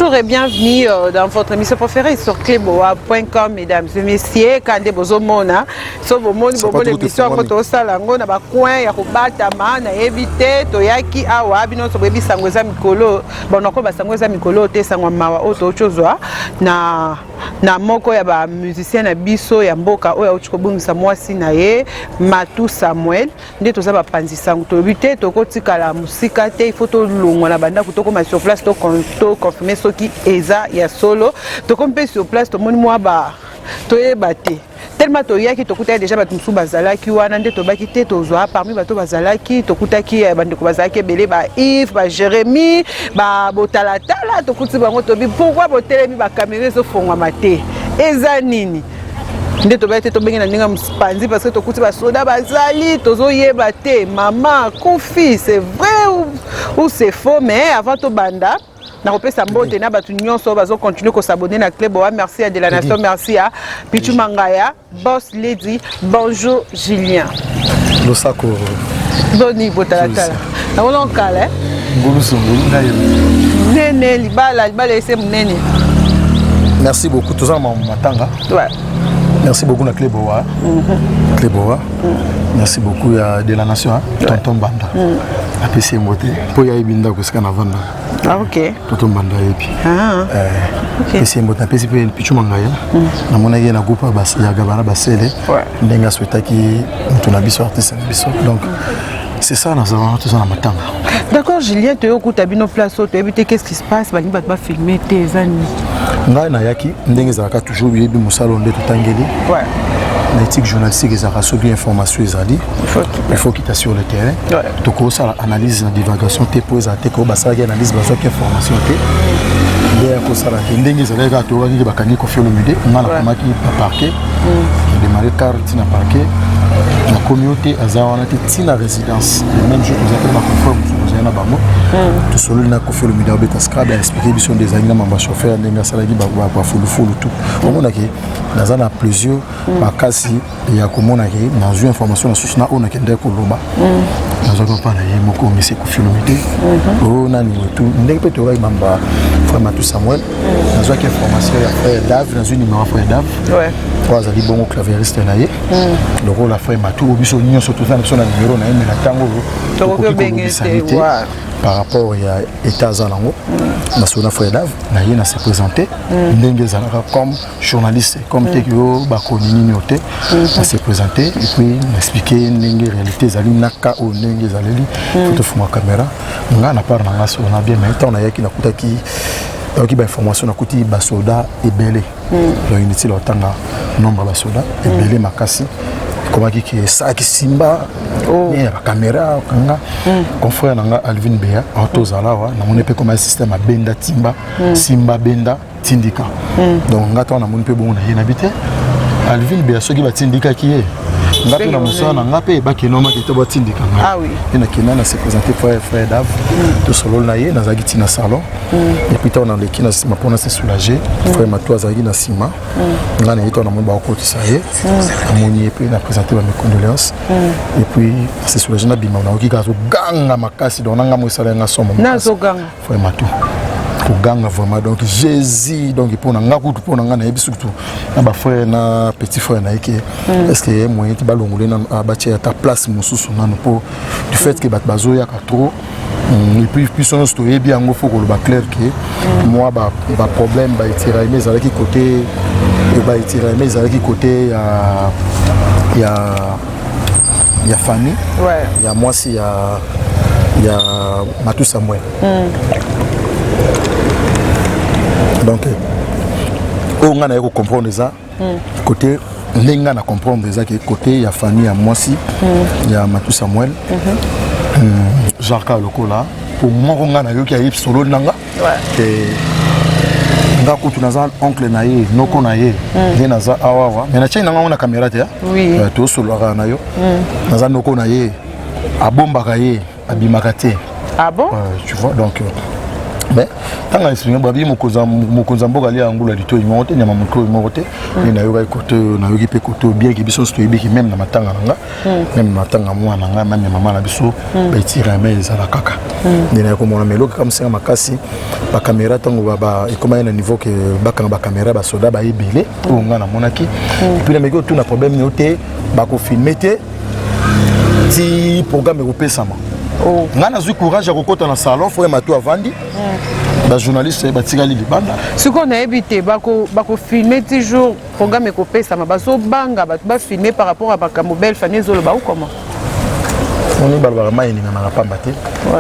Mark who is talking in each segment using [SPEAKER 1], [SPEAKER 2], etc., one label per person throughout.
[SPEAKER 1] Bonjour et bienvenue dans votre émission préférée sur cleboa.com, mesdames et messieurs. Quand vous mona, sur vos mots, vos émissions, votre salango, na coin, ya kubatama, na éviter, toyaki, awa, bino, so baby sangweza mikolo, bon, encore basangweza mikolo, te sangwa mawa, autre chose, na moko ya ba musicien na biso ya mboka oya uchikobungisa mwasi na ye Matu Samuel nde toza ba panzisa ngutobite tokotika la musika te il faut to longwa na banda kutoko ma sur place to confirmer soki eza ya solo to kompe sur place to moni mwa ba toyeba te tellement toyaki tokuta déjà ba tumsu bazalaki wana nde tobaki te tozwa parmi bato bazalaki tokutaki bandeko bazalaki belé ba Yves ba Jérémy ba botalatala tokuti bango tobi pourquoi botelemi ba caméra zo fongwa mate eza nini nde tobaki te tobengi na ndinga mpanzi parce que tokuti ba soda bazali tozoyeba te maman confi c'est vrai ou c'est faux mais avant to banda na kopesa mbote na batu nyonso bazo continuer ko s'abonner na Cleboa. Merci à de la nation, merci à Pichu Mangaya, Boss Lady, bonjour Julien.
[SPEAKER 2] Losako.
[SPEAKER 1] Boni botalatala. Na wona kala.
[SPEAKER 2] Ngulusu ngulu
[SPEAKER 1] Nene libala ese munene.
[SPEAKER 2] Merci beaucoup tous en matanga.
[SPEAKER 1] Ouais.
[SPEAKER 2] Merci beaucoup na Cleboa. Cleboa. Merci beaucoup à de la nation, tonton Banda. APC Mbote. Pour ya ibinda ko skana vanda.
[SPEAKER 1] Ah ok.
[SPEAKER 2] Tonton Banda epi.
[SPEAKER 1] Ah.
[SPEAKER 2] OK. APC Mbote APC pe Pichu Mangaya. Na mona ye na groupe bas ya gabana basele. Ndenga souhaita ki mutuna biso artiste na biso. Donc c'est ça nous avons tous en matanga.
[SPEAKER 1] D'accord Julien, tu écoutes bino place tu éviter qu'est-ce qui se passe, bani ba filmer tes amis.
[SPEAKER 2] Ngai na yaki ndenge zaka toujours yebi musalo nde tutangeli.
[SPEAKER 1] Ouais.
[SPEAKER 2] L'éthique journalistique ils a reçu information ezali. Il faut qu'il sur le terrain. Tu commences à analyse la divagation tes pose à tes ko basaki analyse bazo ki information te. Ndé ko sala ndenge zaka to wangi bakani ko fio le midi, on a la maki parquet. Démarrer tard tina parquet. La communauté azawana tina résidence. Le même jour nous avons la conforme na bango to solo na ko felo midao beta skada expliquer biso des amis na mamba chauffeur ndenga sala ki ba fulu tout on a que dans un plusieurs bakasi ya komona ke na zo information na susina on a que ndeko loba na zo ko pa na ye moko mesi ko felo midé on a ni tout ndenge pe to ba mamba frère Matu Samuel na zo ki information ya frère Dave na zo numéro frère Dave ouais trois ali bongo clavieriste na ye le rôle la frère Matu biso nyonso tout ça na numéro na ye mais la tango to par rapport à état zalango na sona frère Dave na yena se présenter ndenge zalaka comme journaliste comme tekio ba konini nyote na se présenter et puis expliquer ndenge réalité zali naka o ndenge zaleli photo fuma caméra nga na part na sona bien mais tant na yaki na kutaki donc ba information na kuti ba soda ebele donc inutile le tanga nombre ba soda ebele makasi comment qui ça qui simba la caméra kanga confrère nanga Alvin Bea autozala wa na mone pe comme un système à benda timba simba benda tindika donc ngato na mone pe bon na yena bité Alvin Bea soki ba tindika ki est ngato na musana ngape ba kenoma ki to ba tindika
[SPEAKER 1] ah oui
[SPEAKER 2] ina kenana se présenter frère Dave to solo na ye na zagi tina salon et puis on a les qui na sima pour se soulager frère Matu zagi na sima ngana yeto na mone ba ko tisaye amoni et puis na présenter mes condoléances et puis se soulager na bima na okika zo ganga makasi donc nanga mo sala nga somo
[SPEAKER 1] na zo ganga
[SPEAKER 2] frère Matu pour ganga vraiment donc Jésus donc pour na ngakutu pour na yebi surtout na ba frère na petit frère na yeke est-ce que moyen ti balongole na abatia ta place mususu na pour du fait que bat bazoya ka trop et puis son story bien ngo faut que le clair que moi ba problème ba itira mais avec côté et ba itira mais avec côté il y a Fanny ouais il y a moi si il y a Matu Samuel donc on a eu comprendre ça côté lenga na comprendre ça que côté il y a Fanny il y a moi si il y a Matu Samuel Jacques Lokola pour moi on a eu qui a solo nanga et nga ko tunaza oncle na ye noko na ye ngena za awawa mais na china nga on a caméra te
[SPEAKER 1] oui
[SPEAKER 2] to solo na yo naza noko na ye abomba ka ye abimaka te
[SPEAKER 1] ah bon
[SPEAKER 2] tu vois donc mais tant que expliqué babi mokonza mboka ali angula lito imote nyama mukro imote ni na yoga côté na yogi pe côté bien ki biso sto ibiki même na matanga nanga même na matanga mwana nanga même maman na biso ba tira mais za la kaka ni na ko mona melo comme ça makasi ba caméra tango ba et comment na niveau que ba kan ba caméra ba soda ba ebele o ngana monaki puis na meko tout na problème ni oté ba ko filmer té ti programme ko pesama ngana zui courage à kokota na salon faut matou avandi ba journaliste ba tirali libanda
[SPEAKER 1] ce qu'on a évité bako filmer toujours programme ko pesa ma baso banga ba filmer par rapport à bakamo belle famille zolo ba ou comment
[SPEAKER 2] on est barbarama ni na pamba te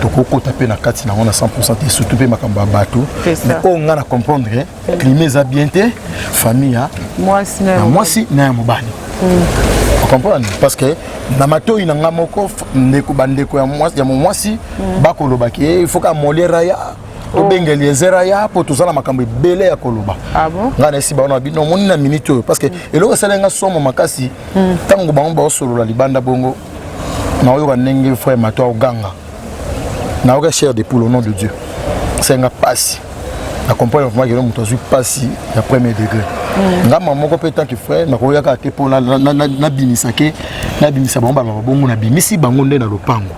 [SPEAKER 2] to kokota pe na kati na on a 100% et surtout pe makamba bato mais on ngana comprendre climat za bien te famille
[SPEAKER 1] moi
[SPEAKER 2] si na mobani vous comprenez parce que na mato ina ngamoko ndeko bandeko ya mwasi bakoloba ke il faut ka molera ya to bengeli ezera ya po tozala makambo ebele ya koloba
[SPEAKER 1] ah bon
[SPEAKER 2] ngana esi ba na bino moni na minute parce que eloko salenga somo makasi tango bango ba solola libanda bongo na oyo nenge frère mato oganga na oka cher de pour le nom de Dieu c'est nga passe na comprendre vraiment que moto azui passe ya premier degré ngama moko pe tant que frère na koya ka te pour na binisa ke na binisa bango ba bongo na bimisi bango nde na lopango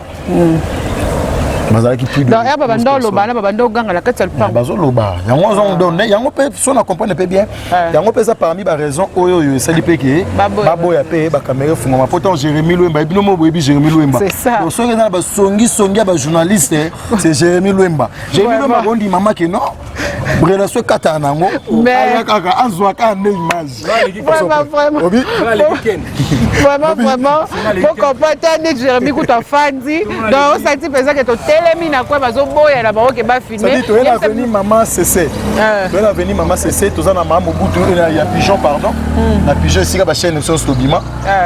[SPEAKER 2] mazalaki plus
[SPEAKER 1] donc ya babando loba na babando ganga la kati ya lopango
[SPEAKER 2] bazo loba yango zo donné yango pe so na comprendre pe bien yango pe ça parmi ba raison oyo yo sali pe ke baboya pe ba caméra funga ma pourtant Jérémy Louemba bino mo boyebi Jérémy Louemba donc so na ba songi ba journaliste c'est Jérémy Louemba on dit maman que non relation kata nango
[SPEAKER 1] mais
[SPEAKER 2] kaka azwa ka ne image
[SPEAKER 1] vraiment faut comprendre Jérémy kuta fandi donc ça dit pesa que to telemi na kwa bazo boya na ba ke ba filmer
[SPEAKER 2] to ela veni maman cc to ela veni maman cc to za na maman Mobutu ya pigeon pardon na pigeon sika ba chaîne so stobima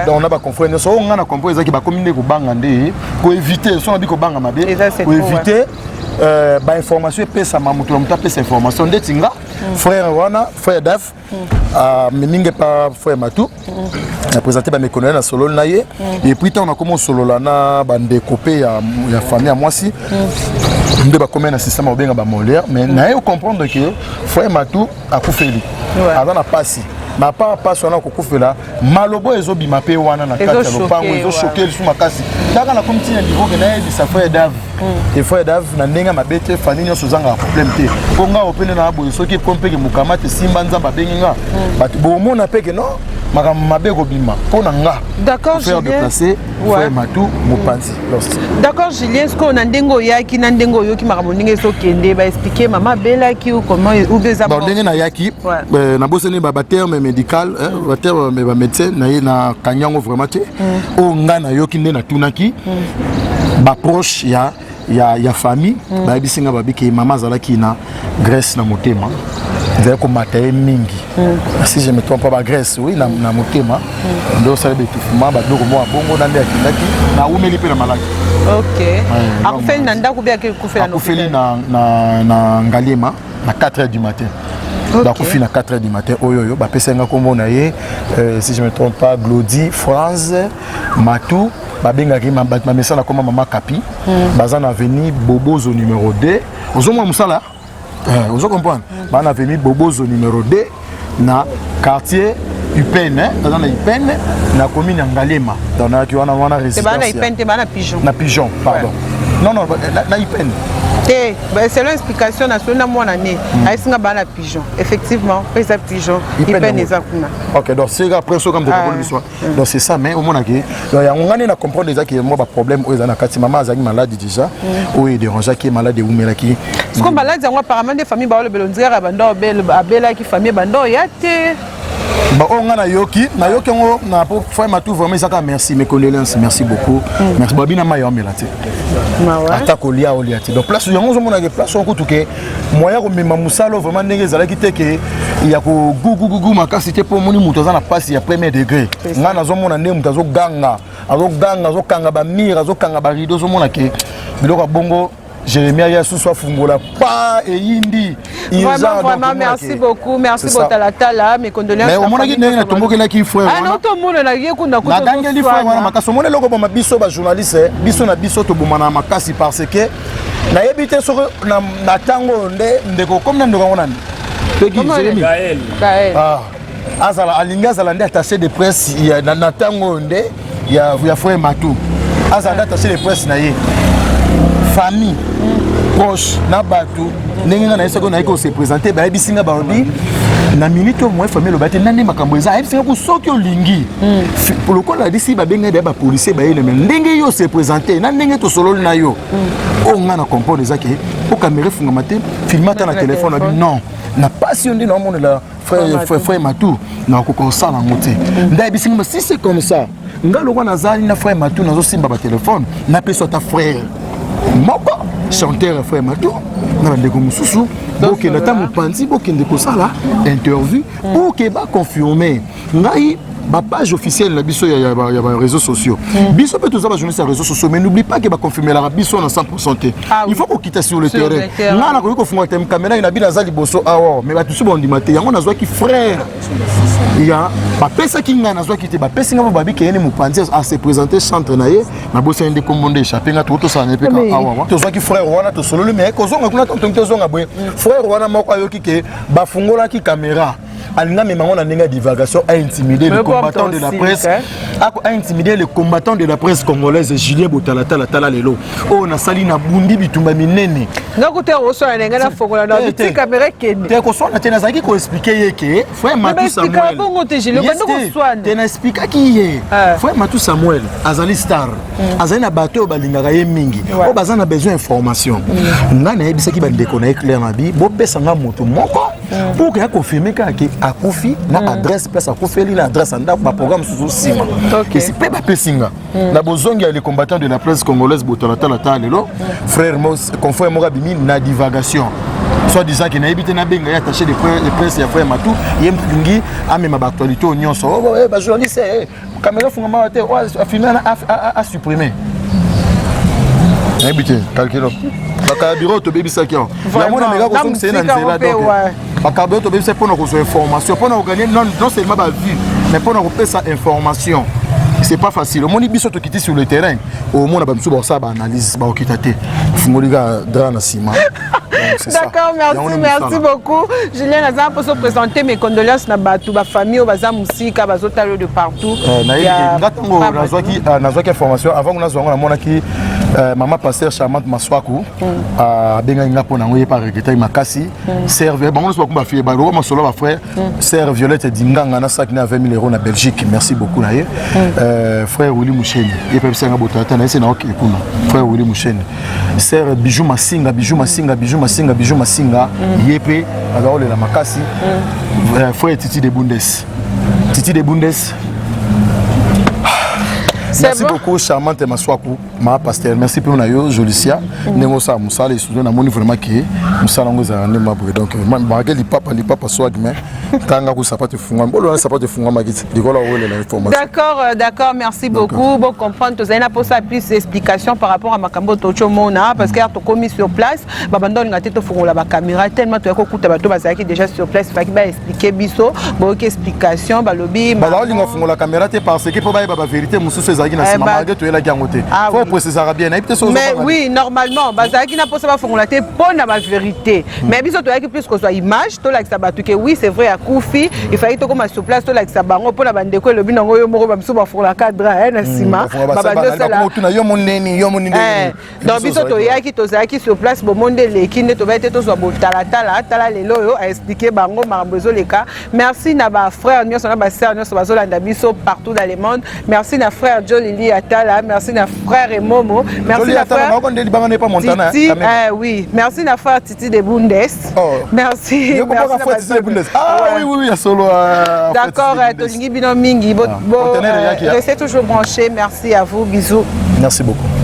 [SPEAKER 2] donc on a ba confrère so on a compris ça ki ba commune ko banga nde ko éviter so na bi ko banga mabe ko éviter ba information pesa mamutu muta pesa information ndetinga frère wana frère Daf mingi pa frère Matou a présenté ba méconnaître na solo na ye et puis on a commencé solo là na bande copé ya famille à moi si nde ba comme un système au benga ba molaire mais na yo comprendre que frère Matou a koufeli avant na passi ma pas passe on a kokufela malobo ezobima pe wana na kati ya lopango ezo choquer sur makasi daga na komiti na niveau que na ye sa frère Dave et frère Dave na ndenga mabete famille nyo sozanga problème te konga opene na boyo soki kompeke mukamate simba nzamba benginga batu bomona peke non mabeko bima pona nga
[SPEAKER 1] d'accord
[SPEAKER 2] faire déplacer frère Matou mopanzi
[SPEAKER 1] d'accord Julien ce qu'on a ndengo yaki na ndengo yoki makambo ndenge so kende ba expliquer maman bela ki ou comment ou des amours
[SPEAKER 2] ndenge na yaki na bosene ba terme médical ba terme ba médecin na kanyango vraiment te o nga na yoki nde na tunaki ba proche ya famille ba bisinga ba biki mama zalaki na Grèce na motema c'est comme matin mingi si je me trompe pas Grèce oui na motema ndo ça be tufuma ba doko mo bongo na ndaki na umeli pe na malaki
[SPEAKER 1] OK akufeli na ndako bia kufela no
[SPEAKER 2] akufeli na Ngalema na 4h du matin bakufi na 4h du matin oyoyo ba pesenga kombo na ye si je me trompe pas Glody France Matou babengaki ma messala comme maman Kapi baza na avenue Bobozo numéro 2 ozomwa musala vous comprenez on a venu Bobozo numéro 2 na quartier Upene dans la Upene na commune Ngalema dans la qui on a résidence
[SPEAKER 1] na Upene te na pigeon
[SPEAKER 2] na pigeon pardon non na Upene
[SPEAKER 1] te c'est l'explication nationale mon année aisinga bana pigeon effectivement pesa pigeon Upene ezakuna
[SPEAKER 2] OK donc c'est après ça comme de l'histoire donc c'est ça mais au moins que donc ya ngani na comprendre déjà que moi ba problème oza na kati maman azaki malade déjà ou il dérangeait qui malade ou melaki
[SPEAKER 1] ce qu'on malade yango apparemment des familles ba le belonzera bando abela ki famille bando ya te
[SPEAKER 2] ba onga na yoki ngo na po frère Matou vraiment ça merci mes condoléances merci beaucoup merci babina ma yomela te ata kolia oliati donc place yango zo mona ke place on kutuke moya ko mema musalo vraiment ndenge zalaki te ke ya ko gugu makasi te po moni muto za na passe ya premier degré ngana zo mona ndenge muto zo kanga ba mire zo kanga ba rideau zo mona ke biloko bongo Jérémie ya soit fungola pas et yindi.
[SPEAKER 1] Vraiment merci beaucoup, merci Botalatala, mes condoléances.
[SPEAKER 2] Mais au moins il y a tomboke na ki frère.
[SPEAKER 1] Ah non, tout le monde na yekunda ko.
[SPEAKER 2] Na dangeli frère wana makaso mona loko ba biso ba journaliste, biso na biso to bomana makasi parce que na yebite so na tango ndeko comme na ndoko ngona.
[SPEAKER 1] Gaël.
[SPEAKER 2] Ah. Azala alinga azala ndi attaché de presse ya na tango nde ya frère Matou. Azala attaché de presse na ye. Famille proche na batu nenga na esako na ko se présenter ba bisinga ba obi na minute au moins famille lobate nande makambo eza bisinga ko soki olingi pour le coup la disi ba benga ba policier ba yele ndenge yo se présenter na ndenge to solo na yo o nga na comprendre ezaki o caméra funga matin filmata na téléphone abi non na passion de non la frère Matou na ko sala ngote ndai bisinga si c'est comme ça ngalo ko nazali na frère Matou nazo simba ba téléphone na peso ta frère moko chanteur frère Matou na ndeko mususu boke na tamu panzi boke ndeko sala interview pour que ba confirmer ngai ba page officielle na biso ya réseaux sociaux biso peut tous avoir journée sur réseaux sociaux mais n'oublie pas que ba confirmer la biso na 100%. Il faut qu'on quitte sur le terrain na na ko funga tem caméra ina bina zali boso awo mais ba tusu bondi maté yango nazwa ki frère ya ba pesa kinga nazwa ki te ba pesa ngamo babi ke ene mupanzi à se présenter centre na ye na bosa ende kombonde échapper nga to sa nepeka awa to zwa ki frère wana to solo mais ko zonga kuna to zonga boye frère wana moko ayoki ke ba fungola ki caméra alinga memango na ndenge divagation a intimidé le combattant de la presse a intimidé le combattant de la presse congolaise Julien Botalatala tala lelo o na sali na bundi bitumba minene
[SPEAKER 1] ngako te oso na ndenge na fongola na biti caméra kende
[SPEAKER 2] te ko sona te na zaki ko expliquer yeke frère Matou Samuel
[SPEAKER 1] bongo te Julien ko ndoko swana
[SPEAKER 2] te na expliquer ki ye frère Matou Samuel azali star azali na bato balingaka ye mingi o bazana besoin information nga na yebisa ki bandeko na éclair na bi bo pesa nga moto moko pour que confirmer que akufi na adresse place akufi na adresse anda ba programme sous sima et si pe ba pesinga na bozongi les combattants de la presse congolaise Botalatala lelo frère Mos confrère Morabimi na divagation soit disant qu'il n'a évité na benga attaché de presse ya frère Matou yem ngi amema ba actualité nyonso ba journaliste caméra fungama te a filmer a supprimer habité calculo ba bureau to bebisa ki la mona mega ko song c'est na nzela donc ba bureau to bebisa pour nous information pour nous gagner non seulement ba vie mais pour nous passer information c'est pas facile moni biso to quitter sur le terrain au monde ba msu ba ça ba analyse ba okitate fumoliga drana sima.
[SPEAKER 1] D'accord, merci beaucoup. Julien Nazar pour se présenter mes condoléances na batu ba famille au baza musika bazotalo de partout.
[SPEAKER 2] Nazwa information avant que nous mona ki maman pasteur charmante Maswaku a benga nga pona ngoye par regretter makasi serve bon on se ba fille ba ro masolo ba frère sœur Violette Dinganga na sac na 20 000 € na Belgique. Merci beaucoup na ye. Frère Willy Moucheni et peut senga botata na c'est na ok kuna frère Willy Moucheni sœur Bijou Masinga yepe agaole la makasi frère Titi de Bundes merci beaucoup charmante Maswaku ma pasteur merci pour nayo Jolicia nengo sa musala studio na moni vraiment que musala ngoza ndema bwe donc mbage li papa swag mais tanga ku sapate funga mbolo na sapate funga magiti dikola wole la information.
[SPEAKER 1] D'accord, merci beaucoup. Bon comprendre to zaina pour ça plus explication par rapport à makambo tocho mona parce que to commis sur place babando ngate to fungola ba caméra tellement to ko kuta bato bazaki déjà sur place fa ki ba expliquer biso bon explication ba lobby
[SPEAKER 2] ba ba linga fungola caméra te parce que pour ba vérité mususu ezaki na sima malgré to ela gangote faut préciser bien na peut
[SPEAKER 1] mais oui normalement bazaki na posa ba fungola te pona ba vérité mais biso to yaki plus que soit image to like ça batu que oui c'est vrai à Koufi il fallait to comme sur place to like ça bango pona bandeko le binango yo moko ba biso ba fungola cadre na sima babando sala
[SPEAKER 2] yo moneni
[SPEAKER 1] donc biso to yaki to zaki sur place bo monde leki ne to ba été to so Botalatala lelo yo a expliquer bango marambozo le cas. Merci na ba frère nyonso na ba sœur nyonso bazolanda biso partout dans le monde. Merci na frère Jolili Atala, merci na frère Emomo, merci na frère Titi, oui, merci na frère Titi de Bundes. Merci.
[SPEAKER 2] Oui, solo.
[SPEAKER 1] D'accord, Tolingi Bino Mingi, restez toujours branchés. Merci à vous, bisous.
[SPEAKER 2] Merci beaucoup.